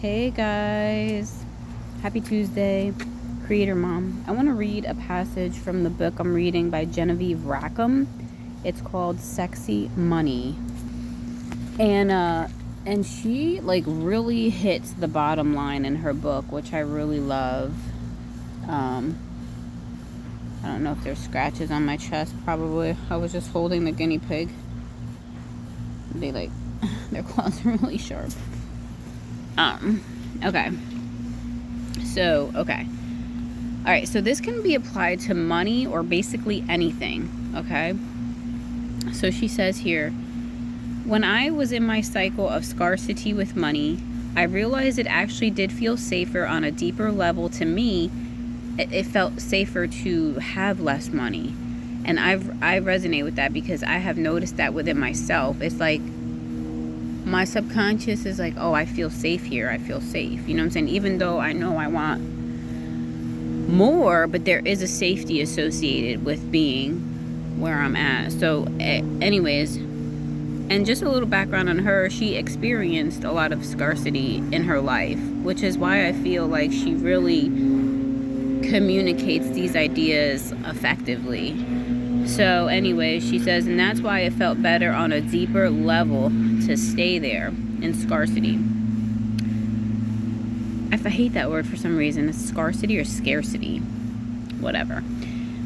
Hey guys, happy Tuesday, Creator Mom. I want to read a passage from the book I'm reading by Genevieve Rackham. It's called Sexy Money. And she really hits the bottom line in her book, which I really love. I don't know if there's scratches on my chest, probably. I was just holding the guinea pig. Their claws are really sharp. Okay. Alright, so this can be applied to money or basically anything, okay? So she says here, when I was in my cycle of scarcity with money, I realized it actually did feel safer on a deeper level to me. It felt safer to have less money. And I resonate with that because I have noticed that within myself. It's like my subconscious is like, oh, I feel safe here. I feel safe. You know what I'm saying? Even though I know I want more, but there is a safety associated with being where I'm at. So anyways, and just a little background on her, she experienced a lot of scarcity in her life, which is why I feel like she really communicates these ideas effectively. So anyway, she says, and that's why it felt better on a deeper level to stay there in scarcity. I hate that word for some reason. It's scarcity or scarcity. Whatever.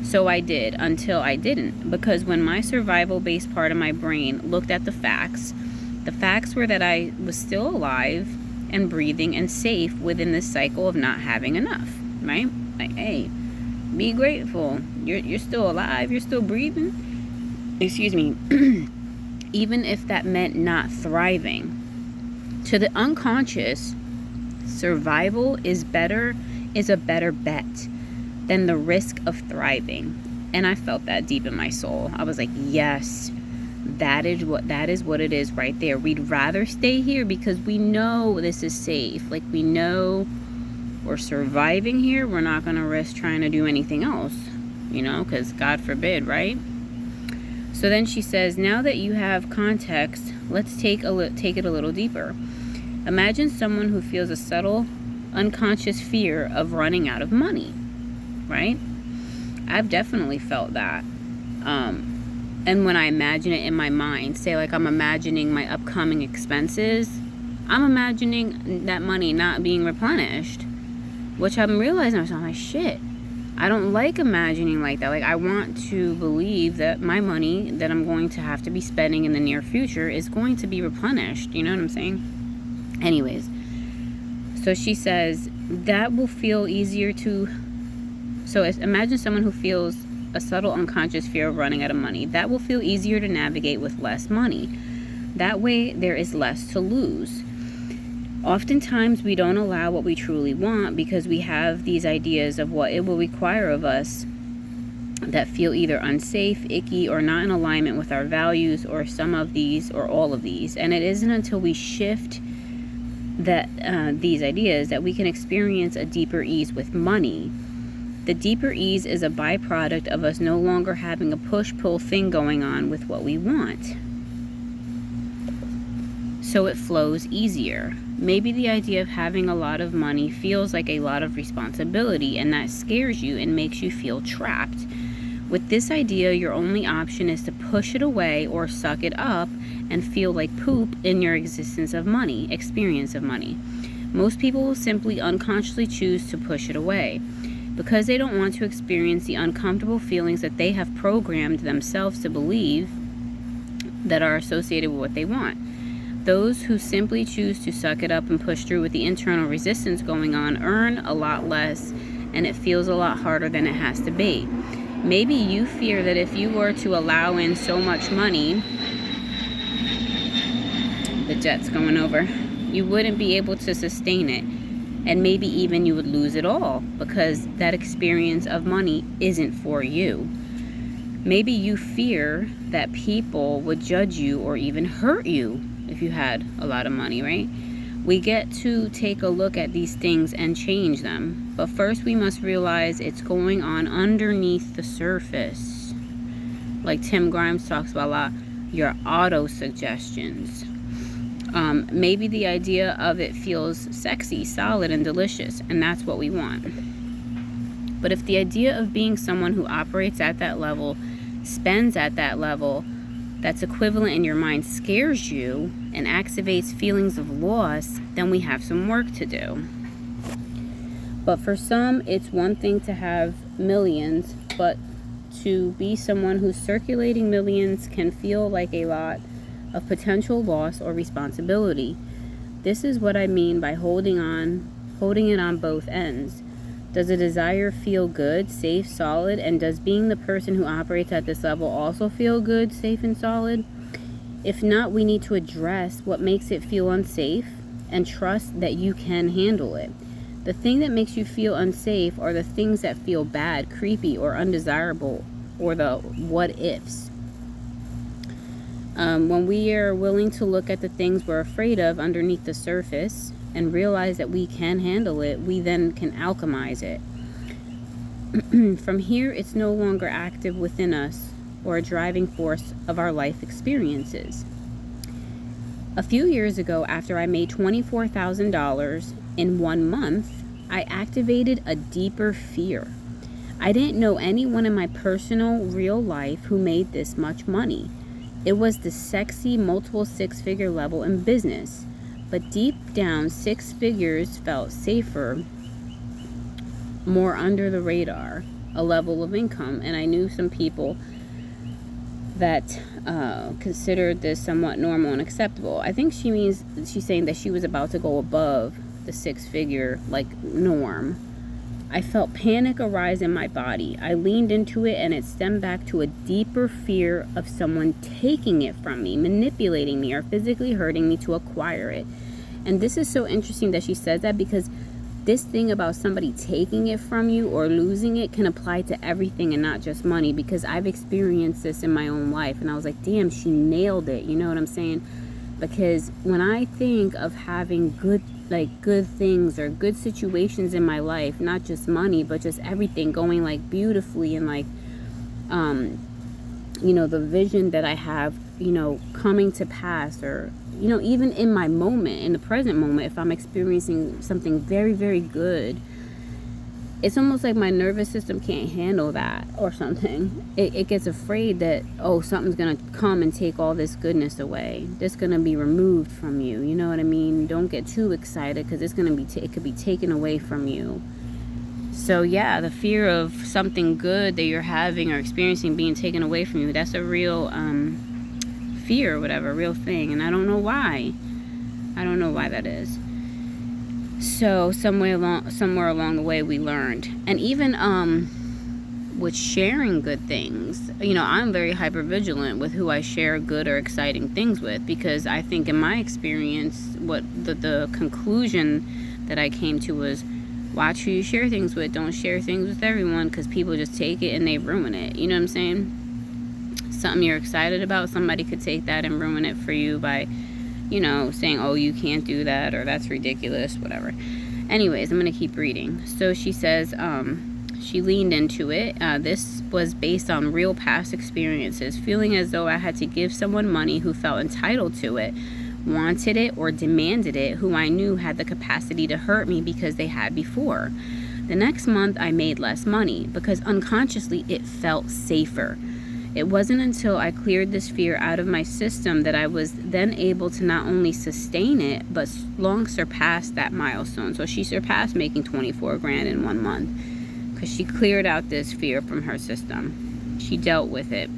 So I did until I didn't. Because when my survival-based part of my brain looked at the facts were that I was still alive and breathing and safe within this cycle of not having enough. Right? Like, hey, be grateful. You're still alive. You're still breathing. Excuse me. Even if that meant not thriving. To the unconscious, survival is a better bet than the risk of thriving. And I felt that deep in my soul. I was like, yes, that is what it is right there. We'd rather stay here because we know this is safe. Like, we know we're surviving here. We're not going to risk trying to do anything else, because God forbid, right? So then she says, now that you have context, let's take it a little deeper. Imagine someone who feels a subtle, unconscious fear of running out of money, right? I've definitely felt that. And when I imagine it in my mind, say like I'm imagining my upcoming expenses, I'm imagining that money not being replenished, which I'm realizing, I'm like, shit. I don't like imagining like that. Like, I want to believe that my money that I'm going to have to be spending in the near future is going to be replenished. You know what I'm saying? Anyways, so she says, that will feel easier to... So imagine someone who feels a subtle unconscious fear of running out of money. That will feel easier to navigate with less money. That way, there is less to lose. Oftentimes, we don't allow what we truly want because we have these ideas of what it will require of us that feel either unsafe, icky, or not in alignment with our values, or some of these or all of these. And it isn't until we shift these ideas that we can experience a deeper ease with money. The deeper ease is a byproduct of us no longer having a push-pull thing going on with what we want. So it flows easier. Maybe the idea of having a lot of money feels like a lot of responsibility, and that scares you and makes you feel trapped. With this idea, your only option is to push it away or suck it up and feel like poop in your experience of money. Most people will simply unconsciously choose to push it away because they don't want to experience the uncomfortable feelings that they have programmed themselves to believe that are associated with what they want. Those who simply choose to suck it up and push through with the internal resistance going on earn a lot less, and it feels a lot harder than it has to be. Maybe you fear that if you were to allow in so much money, the jet's going over, you wouldn't be able to sustain it, and maybe even you would lose it all because that experience of money isn't for you. Maybe you fear that people would judge you or even hurt you if you had a lot of money, right? We get to take a look at these things and change them. But first we must realize it's going on underneath the surface. Like Tim Grimes talks about a lot, your auto-suggestions. Maybe the idea of it feels sexy, solid, and delicious, and that's what we want. But if the idea of being someone who operates at that level, spends at that level, that's equivalent in your mind, scares you and activates feelings of loss, then we have some work to do. But for some, it's one thing to have millions, but to be someone who's circulating millions can feel like a lot of potential loss or responsibility. This is what I mean by holding it on both ends. Does a desire feel good, safe, solid? And does being the person who operates at this level also feel good, safe, and solid? If not, we need to address what makes it feel unsafe and trust that you can handle it. The thing that makes you feel unsafe are the things that feel bad, creepy, or undesirable, or the what ifs. When we are willing to look at the things we're afraid of underneath the surface and realize that we can handle it, we then can alchemize it. From here, it's no longer active within us or a driving force of our life experiences. A few years ago, after I made $24,000 in 1 month, I activated a deeper fear. I didn't know anyone in my personal, real life who made this much money. It was the sexy, multiple six-figure level in business. But deep down, 6 figures felt safer, more under the radar, a level of income. And I knew some people that considered this somewhat normal and acceptable. I think she's saying that she was about to go above the 6-figure norm. I felt panic arise in my body. I leaned into it, and it stemmed back to a deeper fear of someone taking it from me, manipulating me, or physically hurting me to acquire it. And this is so interesting that she says that, because this thing about somebody taking it from you or losing it can apply to everything and not just money, because I've experienced this in my own life, and I was like, damn, she nailed it. You know what I'm saying? Because when I think of having good things or good situations in my life, not just money, but just everything going beautifully, and the vision that I have, coming to pass, or, even in my moment, in the present moment, if I'm experiencing something very, very good, it's almost like my nervous system can't handle that or something. It gets afraid that, something's going to come and take all this goodness away. It's going to be removed from you. You know what I mean? Don't get too excited, because it could be taken away from you. So yeah, the fear of something good that you're having or experiencing being taken away from you, that's a real fear or whatever, real thing. And I don't know why. I don't know why that is. So somewhere along the way we learned. And even with sharing good things, I'm very hypervigilant with who I share good or exciting things with, because I think in my experience, what the conclusion that I came to was, watch who you share things with. Don't share things with everyone, because people just take it and they ruin it. You know what I'm saying? Something you're excited about, somebody could take that and ruin it for you by saying, you can't do that, or that's ridiculous, whatever. Anyways, I'm going to keep reading. So she says, she leaned into it. This was based on real past experiences, feeling as though I had to give someone money who felt entitled to it, wanted it, or demanded it, who I knew had the capacity to hurt me because they had before. The next month, I made less money because unconsciously it felt safer. It wasn't until I cleared this fear out of my system that I was then able to not only sustain it, but long surpass that milestone. So she surpassed making $24,000 in 1 month because she cleared out this fear from her system. She dealt with it.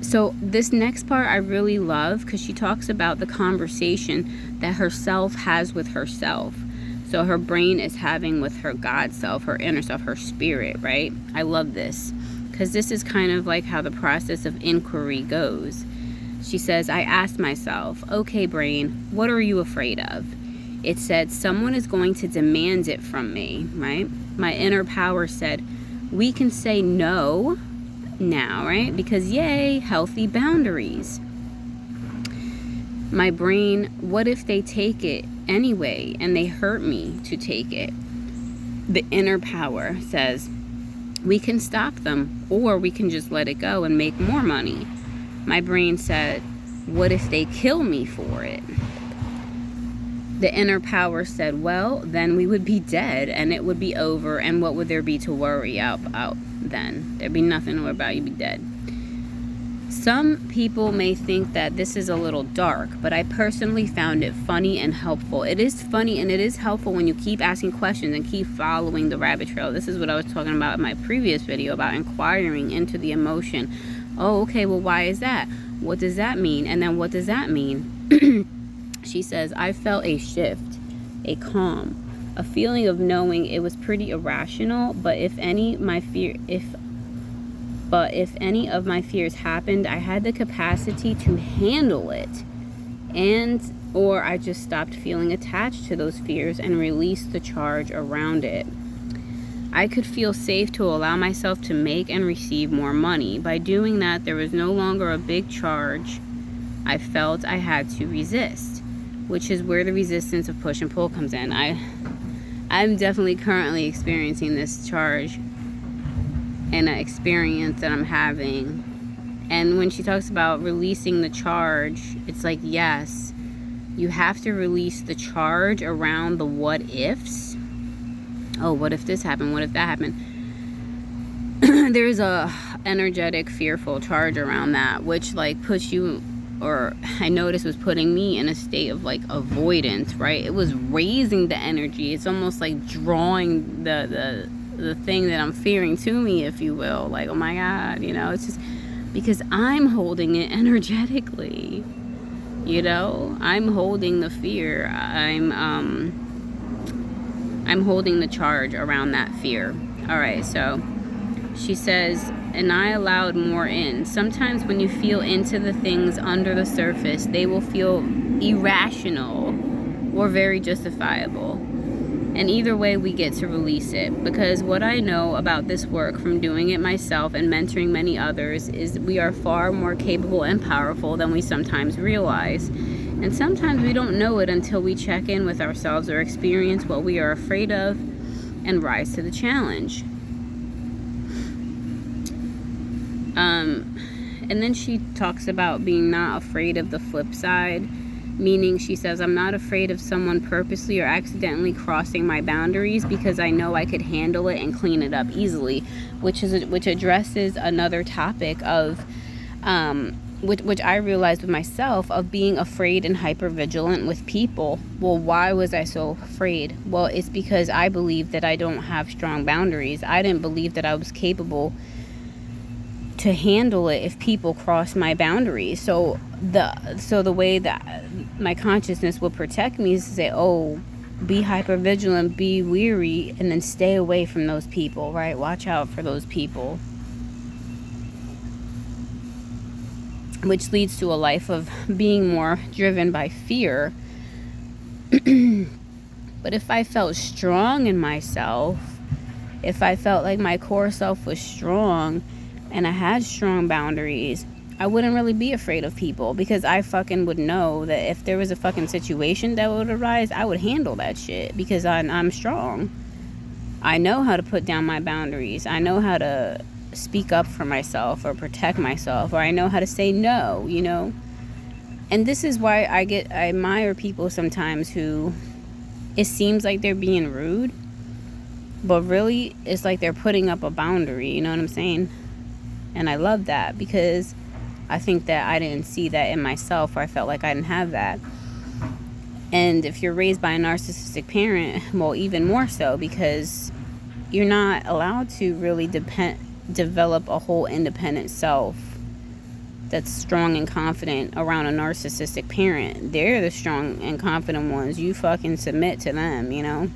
So this next part I really love, because she talks about the conversation that herself has with herself. So her brain is having with her God self, her inner self, her spirit, right? I love this, because this is kind of like how the process of inquiry goes. She says, I asked myself, okay, brain, what are you afraid of? It said, someone is going to demand it from me, right? My inner power said, we can say no now, right? Because yay, healthy boundaries. My brain, what if they take it anyway and they hurt me to take it? The inner power says, we can stop them, or we can just let it go and make more money. My brain said, What if they kill me for it? The inner power said, well, then we would be dead and it would be over, and what would there be to worry about then? There'd be nothing to worry about, you'd be dead. Some people may think that this is a little dark, but I personally found it funny and helpful. It is funny and it is helpful when you keep asking questions and keep following the rabbit trail. This is what I was talking about in my previous video about inquiring into the emotion. Oh, okay, well, why is that? What does that mean? And then what does that mean? She says, I felt a shift, a calm, a feeling of knowing it was pretty irrational, but if any of my fears happened, I had the capacity to handle it, or I just stopped feeling attached to those fears and released the charge around it. I could feel safe to allow myself to make and receive more money. By doing that, there was no longer a big charge I felt I had to resist, which is where the resistance of push and pull comes in. I'm definitely currently experiencing this charge and an experience that I'm having. And when she talks about releasing the charge, it's like, yes, you have to release the charge around the what ifs. Oh, what if this happened? What if that happened? There's a energetic, fearful charge around that, which like puts you, or I noticed was putting me in a state of like avoidance, right? It was raising the energy. It's almost like drawing the thing that I'm fearing to me, if you will. Like, oh my God, you know, it's just because I'm holding it energetically, you know, I'm holding the fear. I'm holding the charge around that fear. All right, so she says, and I allowed more in. Sometimes when you feel into the things under the surface, they will feel irrational or very justifiable. And either way, we get to release it. Because what I know about this work from doing it myself and mentoring many others is we are far more capable and powerful than we sometimes realize. And sometimes we don't know it until we check in with ourselves or experience what we are afraid of and rise to the challenge. And then she talks about being not afraid of the flip side, meaning she says, I'm not afraid of someone purposely or accidentally crossing my boundaries because I know I could handle it and clean it up easily, which addresses another topic of which I realized with myself, of being afraid and hypervigilant with people. Well, why was I so afraid? Well, it's because I believed that I don't have strong boundaries. I didn't believe that I was capable to handle it if people cross my boundaries. So the way that my consciousness would protect me is to say, oh, be hypervigilant, be weary, and then stay away from those people, right? Watch out for those people. Which leads to a life of being more driven by fear. But if I felt strong in myself, if I felt like my core self was strong and I had strong boundaries, I wouldn't really be afraid of people, because I fucking would know that if there was a fucking situation that would arise, I would handle that shit because I'm strong. I know how to put down my boundaries. I know how to speak up for myself or protect myself, or I know how to say no, you know. And this is why I admire people sometimes who it seems like they're being rude, but really it's like they're putting up a boundary, you know what I'm saying? And I love that, because I think that I didn't see that in myself, or I felt like I didn't have that. And if you're raised by a narcissistic parent, well, even more so, because you're not allowed to really develop a whole independent self that's strong and confident around a narcissistic parent. They're the strong and confident ones. You fucking submit to them, you know.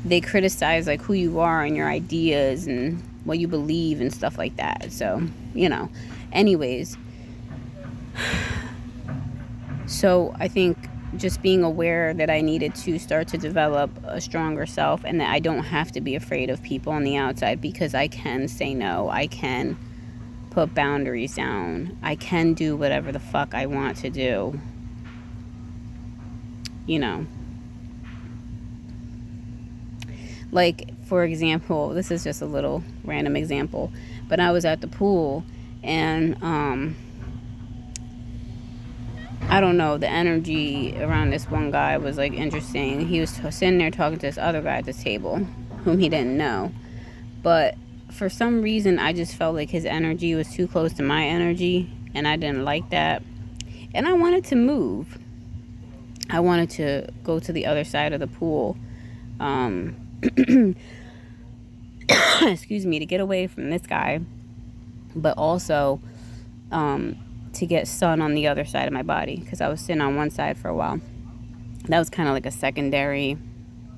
They criticize like who you are and your ideas and what you believe and stuff like that. So, you know, anyways. So I think just being aware that I needed to start to develop a stronger self, and that I don't have to be afraid of people on the outside, because I can say no. I can put boundaries down. I can do whatever the fuck I want to do. You know. Like, for example, this is just a little random example, but I was at the pool, and I don't know, the energy around this one guy was like interesting. He was sitting there talking to this other guy at the table whom he didn't know, but for some reason I just felt like his energy was too close to my energy, and I didn't like that, and I wanted to move. I wanted to go to the other side of the pool, excuse me, to get away from this guy, but also to get sun on the other side of my body, because I was sitting on one side for a while. That was kind of like a secondary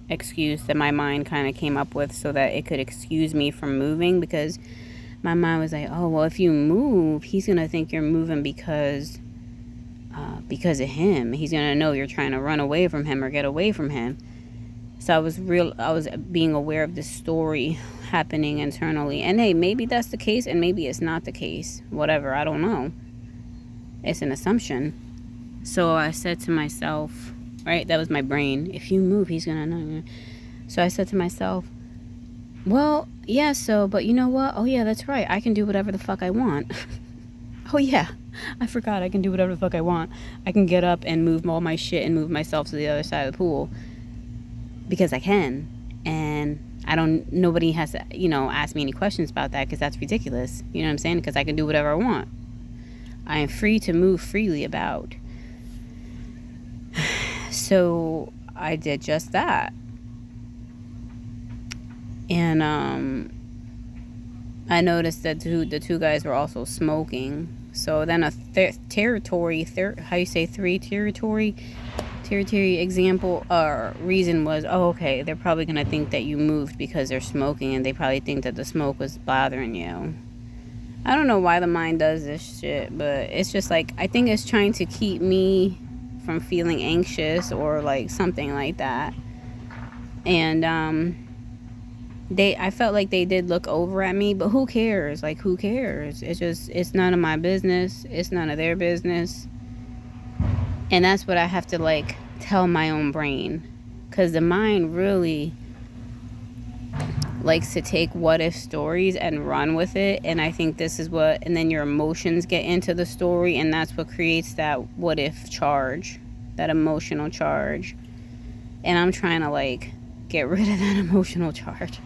excuse that my mind kind of came up with so that it could excuse me from moving, because my mind was like, oh, well, if you move, he's going to think you're moving because of him. He's going to know you're trying to run away from him or get away from him. So I was being aware of this story happening internally. And hey, maybe that's the case and maybe it's not the case. Whatever, I don't know. It's an assumption. So I said to myself, right, that was my brain, if you move, he's going to know. So I said to myself, well, yeah, but you know what? Oh, yeah, that's right. I can do whatever the fuck I want. Oh, yeah. I forgot I can do whatever the fuck I want. I can get up and move all my shit and move myself to the other side of the pool because I can. And nobody has to, ask me any questions about that, because that's ridiculous. You know what I'm saying? Because I can do whatever I want. I am free to move freely about. So I did just that. And I noticed that the two guys were also smoking. So then a territory example or reason was, oh, okay, they're probably going to think that you moved because they're smoking, and they probably think that the smoke was bothering you. I don't know why the mind does this shit, but it's just like, I think it's trying to keep me from feeling anxious or like something like that. And I felt like they did look over at me, but who cares? Like, who cares? It's none of my business. It's none of their business. And that's what I have to like tell my own brain, because the mind really likes to take what if stories and run with it. And I think this is and then your emotions get into the story, and that's what creates that what if charge, that emotional charge. And I'm trying to like get rid of that emotional charge.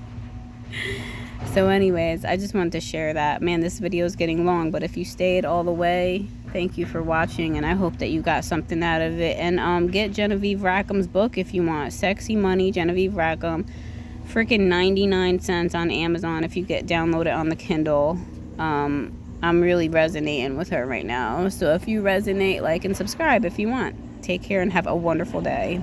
So anyways, I just wanted to share that. Man, this video is getting long, but if you stayed all the way, thank you for watching, and I hope that you got something out of it. And get Genevieve Rackham's book if you want. Sexy Money, Genevieve Rackham. Freaking 99 cents on Amazon if you download it on the Kindle. I'm really resonating with her right now. So if you resonate, like and subscribe if you want. Take care and have a wonderful day.